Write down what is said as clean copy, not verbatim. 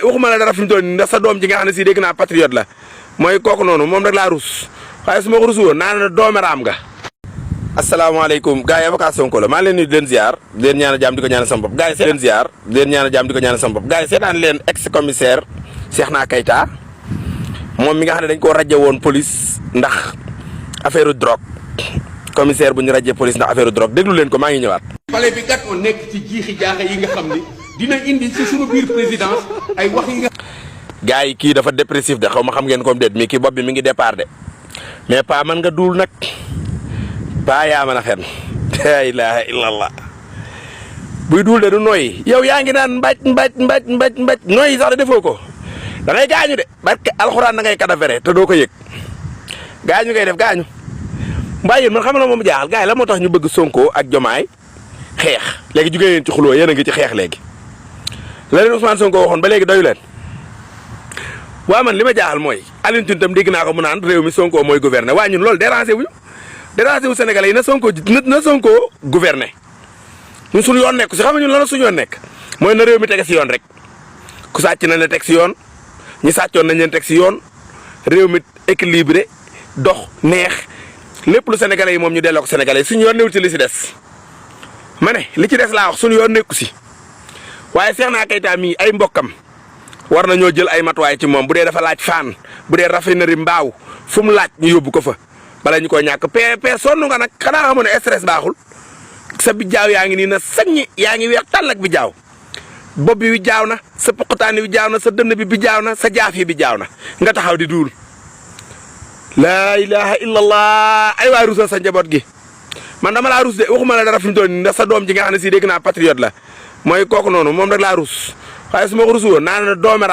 waxuma la dara fi mu toll nii ndax sa doom ji nga xam ne si dégg naa patriote la mooy kooku noonu moom rek laa rus waaye su ma ko rusu woon naa ne doomeraam nga. asalaamaaleykum gars yi avocat Sonko la maa ngi leen nuyu di leen ziar di leen ñaanal jàmm di ko ñaanal sama bopp gars yi leen ziar di leen ñaanal jàmm di ko ñaanal sama bopp gars yi seetaan leen ex commissaire Cheikhna Keita moom mi nga xam ne dañ koo rajo woon police ndax affaire drogue commissaire bu ñu rajee police ndax affaire drogue déglu leen ko maa ngi ñëwaat. pale bi kat moo nekk ci jiixi jaaxa yi nga xam ni dina indi ci suñu biir présidence ay wax yi nga. gars yi kii dafa dépressif de xaw ma xam ngeen comme déet mais kii bopp bi mi ngi départ de mais pas man nga duul nag pas yaa mën a fen la ilaha illallah buy duul de du nooyi yow yaa ngi naan mbaj nooyi sax de defoo ko da ngay gaañu de barke alxuraan da ngay kadafere te doo ko yëg gaañu ngay def gaañu. mbaa yéen man xam na moom jaaxal gars yi la moo tax ñu bëgg Sonko ak Jomaay xeex léegi jugee leen ci xuloo yéen a ngi ci xeex léegi la leen Ousmane Sonko waxoon ba léegi doyu leen waaw man li ma jaaxal mooy Alioune Tine tam dégg naa ko mu naan réew mi Sonko mooy gouverner waa ñun loolu déranger wu Sénégalais yi na Sonko gouverner ñun suñu yoon nekk si xam nga ñun lan suñu yoon nekk mooy na réew mi tege si yoon rek ku sàcc nañ la teg si yoon ñi sàccoon nañ leen teg si yoon réew mi équilibré dox neex lépp lu Sénégalais yi moom ñu delloo ko Sénégalais yi suñu yoon newul ci li si des ma ne li ci des laa wax suñu yoon nekku si waaye Cheikhna Keita mii ay mbokkam war nañoo jël ay matuwaay ci moom bu dee dafa laaj faan bu dee raffinerie mbaaw fu mu laaj ñu yóbbu ko fa bala ñu ko ñàkk pe sonn nga nag xanaa xamoon ne stress baaxul sa bijaaw yaa ngi nii na saññi yaa ngi weex tàll ak bijaaw bopp bi bijaaw na sa poqutaani bijaaw na sa dënn bi bijaaw na sa jaaf yi bijaaw na nga taxaw di duul laa ilaha illallah ay waay rusa sa njaboot gi man dama laa rus de waxuma la dara fi mu toll nii ndax sa doom ji nga xam ne si dégg naa patriote la mooy kooku noonu moom rek laa rus waaye su ma ko rusu woon naa ne doomeraam